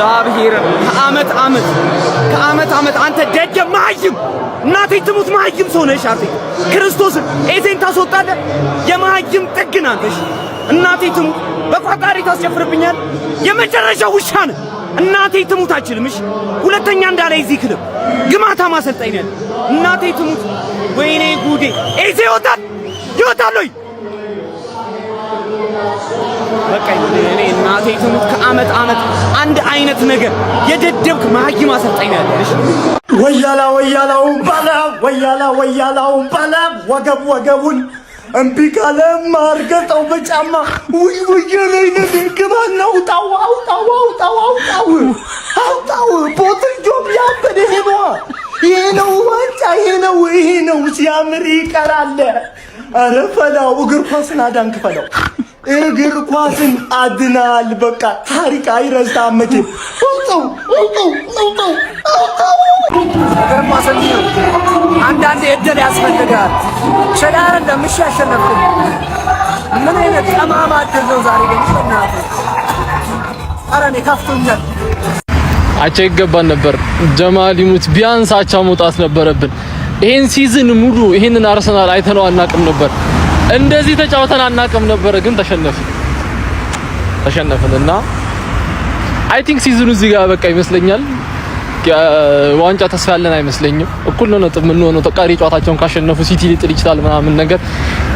እግዚአብሔር ከአመት አንተ ደጀ ማይም እናቴ ትሙት ማይም ሰው ነሽ አርቴ ክርስቶስን ኤዜን ታስወጣለህ የማይም ጥግና አንተሽ እናቴ ትሙት በፈጣሪ ታስጨፍርብኛል የመጨረሻ ውሻ ነህ እናቴ ትሙት አችልምሽ ሁለተኛ እንዳለ እዚህ ክልብ ግማታ ማሰልጠኝ ነህ እናቴ ትሙት ወይኔ ጉዴ ኤዜ ይወጣል ወይ በቃ እኔ እናቴ ትሙት ከአመት አንድ አይነት ነገር የደደብክ ማህጊ ማሰልጠኝ ነህ ያለሽ ወያላው ባላ ወገቡን እምቢ ካለ ማርገጠው በጫማ ውይ ላይ ግባና አውጣው ቦትል ጆብ ያበደ ይሄ ነው ዋንጫ ይሄ ነው ሲያምር ይቀራል አረ ፈላው እግር ኳስን አዳንክ ፈላው እግር ኳስን አድናል በቃ ታሪክ አይረሳም መቼ አውጣው እግር ኳስን አንዳንዴ እድል ያስፈልጋል ሸዳር እንደምሻሸነፍ ምን አይነት ጠማማ እድል ነው ዛሬ ገኝተናል አራኔ ካፍቶኛል አቻ ይገባን ነበር ጀማል ይሙት ቢያንስ አቻ መውጣት ነበረብን ይሄን ሲዝን ሙሉ ይሄንን አርሰናል አይተነው አናቅም ነበር እንደዚህ ተጫውተን አናቅም ነበር ግን ተሸነፍንና አይ ቲንክ ሲዝኑ እዚህ ጋር በቃ ይመስለኛል ዋንጫ ተስፋ ያለን አይመስለኝም እኩል ነው ነጥብ ምን ሆኖ ተቃሪ ጨዋታቸውን ካሸነፉ ሲቲ ሊጥል ይችላል ምናምን ነገር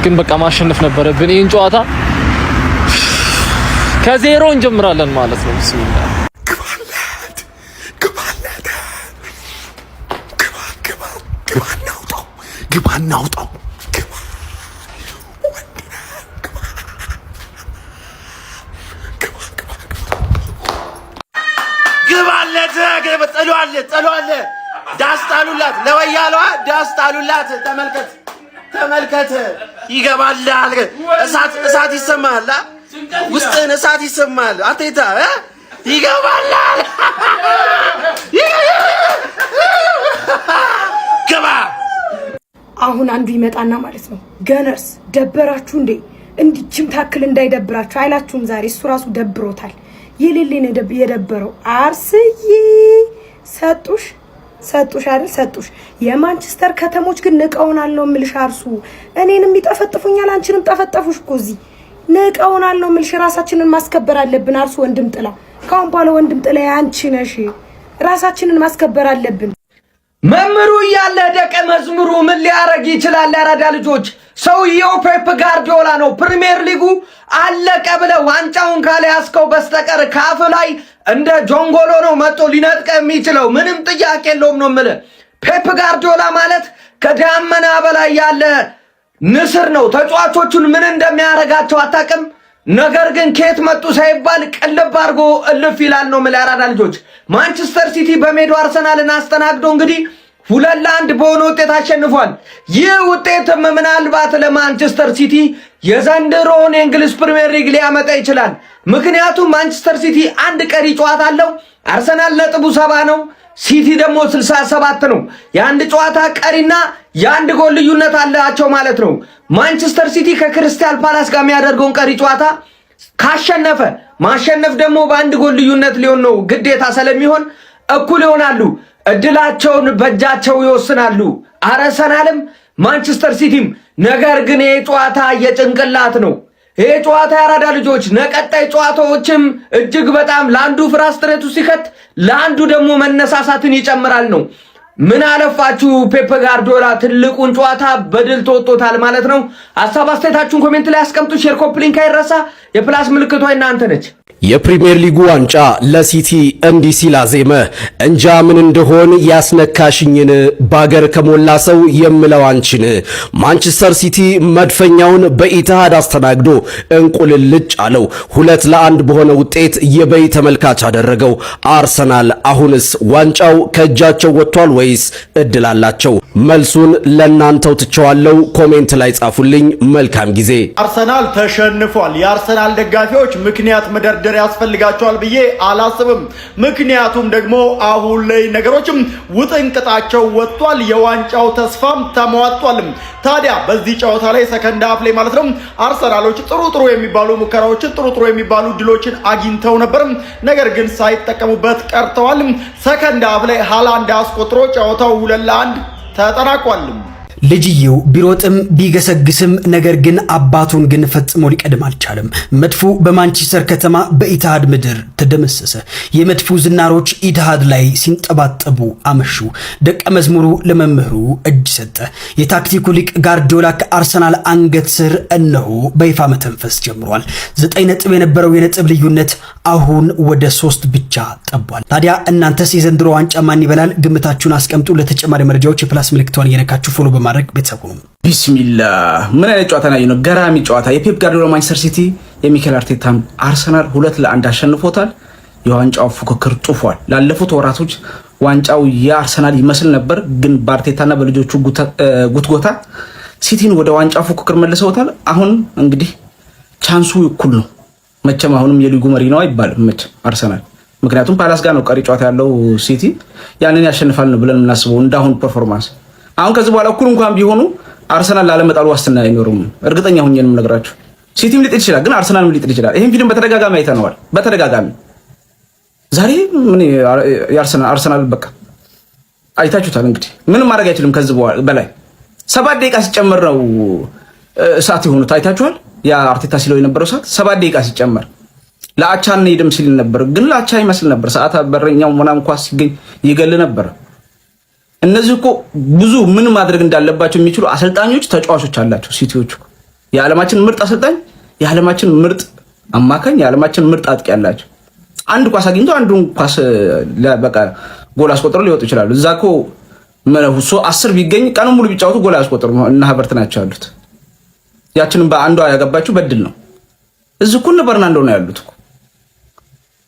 ግን በቃ ማሸነፍ ነበረብን ይሄን ጨዋታ ከዜሮ እንጀምራለን ማለት ነው ቢስሚላህ ግባናውጣው ጠሏለ ዳስጣሉላት ለወያለዋ ዳስጣሉላት ተመልከት ይገባል እሳት ይሰማል ውስጥን እሳት ይሰማል አቴታ ይገባል ገባ አሁን አንዱ ይመጣና ማለት ነው ገነርስ ደበራችሁ እንዴ እንዲችም ታክል እንዳይደብራችሁ አይላችሁም ዛሬ እሱ ራሱ ደብሮታል የሌሌን የደበረው አርስዬ ሰጡሽ አይደል ሰጡሽ የማንቸስተር ከተሞች ግን ንቀውናል ነው ምልሽ አርሱ እኔንም ይጠፈጥፉኛል አንቺንም ጠፈጠፉሽ እኮ እዚህ ንቀውናል ነው ምልሽ ራሳችንን ማስከበር አለብን አርሱ ወንድም ጥላ ካሁን በኋላ ወንድም ጥላ አንቺ ነሽ ራሳችንን ማስከበር አለብን መምሩ ያለ ደቀ መዝሙሩ ምን ሊያረግ ይችላል ያራዳ ልጆች ሰውየው ፔፕ ጋርዲዮላ ነው ፕሪሚየር ሊጉ አለቀ ብለ ዋንጫውን ካለ ያስከው በስተቀር ካፍ ላይ እንደ ጆንጎሎ ነው መጥቶ ሊነጥቀ የሚችለው ምንም ጥያቄ የለውም ነው ምለ ፔፕ ጋርዲዮላ ማለት ከዳመና በላይ ያለ ንስር ነው ተጫዋቾቹን ምን እንደሚያረጋቸው አታቅም ነገር ግን ኬት መጡ ሳይባል ቀለብ አርጎ እልፍ ይላል ነው ምለ ያራዳ ልጆች ማንቸስተር ሲቲ በሜዳው አርሰናልን አስተናግዶ እንግዲህ 2-1 በሆነ ውጤት አሸንፏል ይህ ውጤትም ምናልባት ለማንቸስተር ሲቲ የዘንድሮውን የእንግሊዝ ፕሪሚየር ሊግ ሊያመጣ ይችላል ምክንያቱም ማንቸስተር ሲቲ አንድ ቀሪ ጨዋታ አለው አርሰናል ነጥቡ 70 ነው ሲቲ ደግሞ 67 ነው የአንድ ጨዋታ ቀሪና የአንድ ጎል ልዩነት አላቸው ማለት ነው ማንቸስተር ሲቲ ከክሪስታል ፓላስ ጋር የሚያደርገውን ቀሪ ጨዋታ ካሸነፈ ማሸነፍ ደግሞ በአንድ ጎል ልዩነት ሊሆን ነው ግዴታ ስለሚሆን እኩል ይሆናሉ እድላቸውን በእጃቸው ይወስናሉ አርሰናልም ማንቸስተር ሲቲም ነገር ግን ይሄ ጨዋታ የጭንቅላት ነው ይሄ ጨዋታ ያራዳ ልጆች ነቀጣይ ጨዋታዎችም እጅግ በጣም ላንዱ ፍራስትሬቱ ሲከት ላንዱ ደግሞ መነሳሳትን ይጨምራል ነው ምን አለፋችሁ ፔፕ ጋርዲዮላ ትልቁን ጨዋታ በድል ተወጥቶታል ማለት ነው ሐሳብ አስተያየታችሁን ኮሜንት ላይ አስቀምጡ ሼር ኮፒ ሊንክ አይረሳ የፕላስ ምልክቷ እናንተ ነች የፕሪሚየር ሊጉ ዋንጫ ለሲቲ እንዲህ ሲል አዜመ እንጃ ምን እንደሆን ያስነካሽኝን ባገር ከሞላ ሰው የምለው አንቺን ማንቸስተር ሲቲ መድፈኛውን በኢትሃድ አስተናግዶ እንቁልልጭ አለው 2-1 በሆነ ውጤት የበይ ተመልካች አደረገው አርሰናል አሁንስ ዋንጫው ከእጃቸው ወጥቷል ወይስ እድል አላቸው መልሱን ለናንተው ትቸዋለው ኮሜንት ላይ ጻፉልኝ መልካም ጊዜ አርሰናል ተሸንፏል የአርሰናል ደጋፊዎች ምክንያት መደርደ መደርደር ያስፈልጋቸዋል ብዬ አላስብም። ምክንያቱም ደግሞ አሁን ላይ ነገሮችም ውጥንቅጣቸው ወጥቷል፣ የዋንጫው ተስፋም ተሟጧል። ታዲያ በዚህ ጨዋታ ላይ ሰከንድ ሃፍ ላይ ማለት ነው አርሰናሎች ጥሩ የሚባሉ ሙከራዎችን ጥሩ የሚባሉ ድሎችን አግኝተው ነበር፣ ነገር ግን ሳይጠቀሙበት ቀርተዋል። ሰከንድ ሃፍ ላይ ሃላንድ አስቆጥሮ ጨዋታው 2-1 ተጠናቋል። ልጅየው ቢሮጥም ቢገሰግስም ነገር ግን አባቱን ግን ፈጽሞ ሊቀድም አልቻለም። መድፉ በማንቸስተር ከተማ በኢትሃድ ምድር ተደመሰሰ። የመድፉ ዝናሮች ኢትሃድ ላይ ሲንጠባጠቡ አመሹ። ደቀ መዝሙሩ ለመምህሩ እጅ ሰጠ። የታክቲኩ ሊቅ ጋርዲዮላ ከአርሰናል አንገት ስር እነሆ በይፋ መተንፈስ ጀምሯል። 9 ነጥብ የነበረው የነጥብ ልዩነት አሁን ወደ 3 ብቻ ጠቧል። ታዲያ እናንተስ የዘንድሮ ዋንጫ ማን ይበላል? ግምታችሁን አስቀምጡ። ለተጨማሪ መረጃዎች የፕላስ ምልክቷን እየነካችሁ ፎሎ በማድረግ ቤተሰብ ሁኑ። ቢስሚላህ ምን አይነት ጨዋታ ነው? ገራሚ ጨዋታ። የፔፕ ጋርዲዮላ ማንቸስተር ሲቲ የሚኬል አርቴታም አርሰናል 2-1 አሸንፎታል። የዋንጫው ፉክክር ጡፏል። ላለፉት ወራቶች ዋንጫው የአርሰናል ይመስል ነበር፣ ግን በአርቴታና በልጆቹ ጉትጎታ ሲቲን ወደ ዋንጫው ፉክክር መልሰውታል። አሁን እንግዲህ ቻንሱ እኩል ነው። መቼም አሁንም የሊጉ መሪ ነው አይባልም መቼም አርሰናል፣ ምክንያቱም ፓላስ ጋር ነው ቀሪ ጨዋታ ያለው። ሲቲ ያንን ያሸንፋል ነው ብለን የምናስበው እንዳሁን ፐርፎርማንስ። አሁን ከዚህ በኋላ እኩል እንኳን ቢሆኑ አርሰናል ላለመጣሉ ዋስትና አይኖርም። እርግጠኛ ሆኜ ነው የምነግራችሁ። ሲቲም ሊጥል ይችላል፣ ግን አርሰናልም ሊጥል ይችላል። ይሄን ፊልም በተደጋጋሚ አይተነዋል። በተደጋጋሚ ዛሬ ምን አርሰናል በቃ አይታችሁታል። እንግዲህ ምንም ማድረግ አይችልም። ከዚህ በላይ 7 ደቂቃ ሲጨመር ነው ሰዓት የሆኑት አይታችኋል። ያ አርቴታ ሲለው የነበረው ሰዓት 7 ደቂቃ ሲጨመር ለአቻ እንሂድም ሲል ነበር፣ ግን ለአቻ ይመስል ነበር። ሰዓት በረኛው ምናምን ኳስ ሲገኝ ይገል ነበር። እነዚህ እኮ ብዙ ምን ማድረግ እንዳለባቸው የሚችሉ አሰልጣኞች ተጫዋቾች አላቸው። ሲቲዎች የዓለማችን ምርጥ አሰልጣኝ፣ የዓለማችን ምርጥ አማካኝ፣ የዓለማችን ምርጥ አጥቂ ያላቸው። አንድ ኳስ አግኝቶ አንዱን ኳስ በቃ ጎል አስቆጥሮ ሊወጡ ይችላሉ። እዛ እኮ 10 ቢገኝ ቀኑን ሙሉ ቢጫወቱ ጎል አስቆጥሩ እና ሀበርት ናቸው ያሉት። ያችንን በአንዷ ያገባችሁ በድል ነው። እዚህ እኮ በርናንዶ ነው ያሉት እኮ።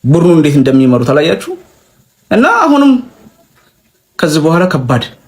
ቡድኑ እንዴት እንደሚመሩት አላያችሁ? እና አሁንም ከዚህ በኋላ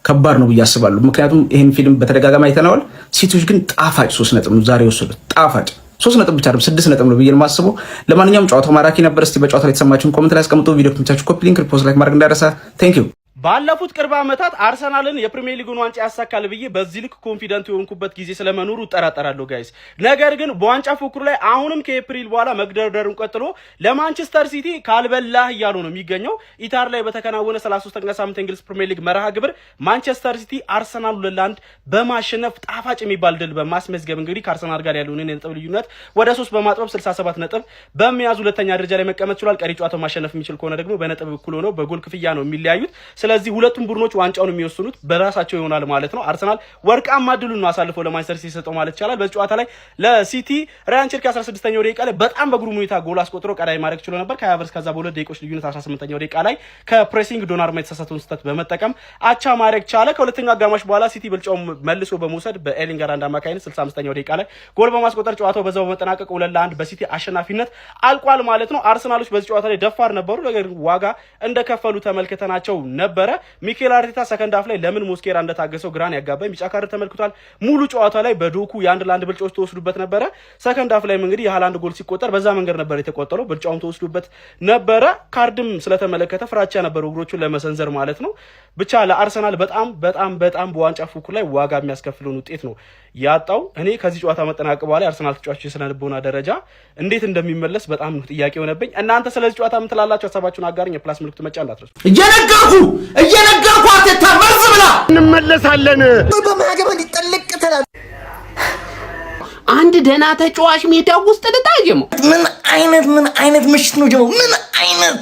ከባድ ነው ብዬ አስባለሁ። ምክንያቱም ይሄን ፊልም በተደጋጋሚ አይተናል። ሲቲዎች ግን ጣፋጭ 3 ነጥብ ነው ዛሬ ወሰዱት። ጣፋጭ 3 ነጥብ ብቻ አይደለም 6 ነጥብ ነው ብዬ የማስበው። ለማንኛውም ጨዋታው ማራኪ ነበር። እስቲ በጨዋታው ላይ የተሰማችሁን ኮሜንት ላይ አስቀምጡ። ቪዲዮ ከተመቻችሁ ኮፒ ሊንክ፣ ሪፖስት፣ ላይክ ማድረግ እንዳይረሳ። ቴንክ ዩ። ባለፉት ቅርብ ዓመታት አርሰናልን የፕሪሚየር ሊጉን ዋንጫ ያሳካል ብዬ በዚህ ልክ ኮንፊደንት የሆንኩበት ጊዜ ስለመኖሩ እጠራጠራለሁ ጋይስ። ነገር ግን በዋንጫ ፉክክሩ ላይ አሁንም ከኤፕሪል በኋላ መግደርደሩን ቀጥሎ ለማንቸስተር ሲቲ ካልበላህ እያሉ ነው የሚገኘው። ኢታር ላይ በተከናወነ 33ኛ ሳምንት እንግሊዝ ፕሪሚየር ሊግ መርሃ ግብር ማንቸስተር ሲቲ አርሰናል 2-1 በማሸነፍ ጣፋጭ የሚባል ድል በማስመዝገብ እንግዲህ ከአርሰናል ጋር ያለውን የነጥብ ልዩነት ወደ 3 በማጥበብ 67 ነጥብ በመያዝ ሁለተኛ ደረጃ ላይ መቀመጥ ችሏል። ቀሪ ጨዋታው ማሸነፍ የሚችል ከሆነ ደግሞ በነጥብ እኩል ሆነው በጎል ክፍያ ነው የሚለያዩት። ስለዚህ ሁለቱም ቡድኖች ዋንጫውን የሚወስኑት በራሳቸው ይሆናል ማለት ነው። አርሰናል ወርቃማ ድሉን ነው አሳልፈው ለማንቸስተር ሲቲ ሰጠው ማለት ይቻላል። በዚህ ጨዋታ ላይ ለሲቲ ራያን ቸርኪ 16ኛው ደቂቃ ላይ በጣም በግሩም ሁኔታ ጎል አስቆጥሮ ቀዳይ ማድረግ ችሎ ነበር። ከሃቨርትዝ ከዛ በሁለት ደቂቃዎች ልዩነት 18ኛው ደቂቃ ላይ ከፕሬሲንግ ዶናርማ የተሳሳተውን ስህተት በመጠቀም አቻ ማድረግ ቻለ። ከሁለተኛው አጋማሽ በኋላ ሲቲ ብልጫውን መልሶ በመውሰድ በኤርሊንግ ሃላንድ አማካይነት 65ኛው ደቂቃ ላይ ጎል በማስቆጠር ጨዋታው በዛው በመጠናቀቅ 2-1 በሲቲ አሸናፊነት አልቋል ማለት ነው። አርሰናሎች በዚህ ጨዋታ ላይ ደፋር ነበሩ፣ ነገር ግን ዋጋ እንደከፈሉ ተመልክተናቸው ነበረ። ሚኬል አርቴታ ሰከንድ ሃፍ ላይ ለምን ሞስኬራ እንደታገሰው ግራን ያጋባኝ ቢጫ ካርድ ተመልክቷል። ሙሉ ጨዋታ ላይ በዶኩ የ1-1 ብልጫዎች ተወስዱበት ነበረ። ሰከንድ ሃፍ ላይም እንግዲህ የሃላንድ ጎል ሲቆጠር በዛ መንገድ ነበር የተቆጠረው፣ ብልጫውን ተወስዱበት ነበረ። ካርድም ስለተመለከተ ፍራቻ ነበር እግሮቹን ለመሰንዘር ማለት ነው። ብቻ ለአርሰናል በጣም በዋንጫ ፉክክር ላይ ዋጋ የሚያስከፍለውን ውጤት ነው ያጣው። እኔ ከዚህ ጨዋታ መጠናቀቅ በኋላ የአርሰናል ተጫዋቾች የስነ ልቦና ደረጃ እንዴት እንደሚመለስ በጣም ጥያቄ ሆነብኝ። እናንተ ስለዚህ ጨዋታ ምን ትላላችሁ? ሀሳባችሁን አጋሩኝ። የፕላስ ምልክት መጫን እንዳትረሱ። እየነገርኩ አትታ መርዝ ብላ እንመለሳለን። በማገበ ሊጠልቅ ተላል አንድ ደና ተጫዋች ሜዳ ውስጥ ልታየው ምን አይነት ምሽት ነው ጀመው? ምን አይነት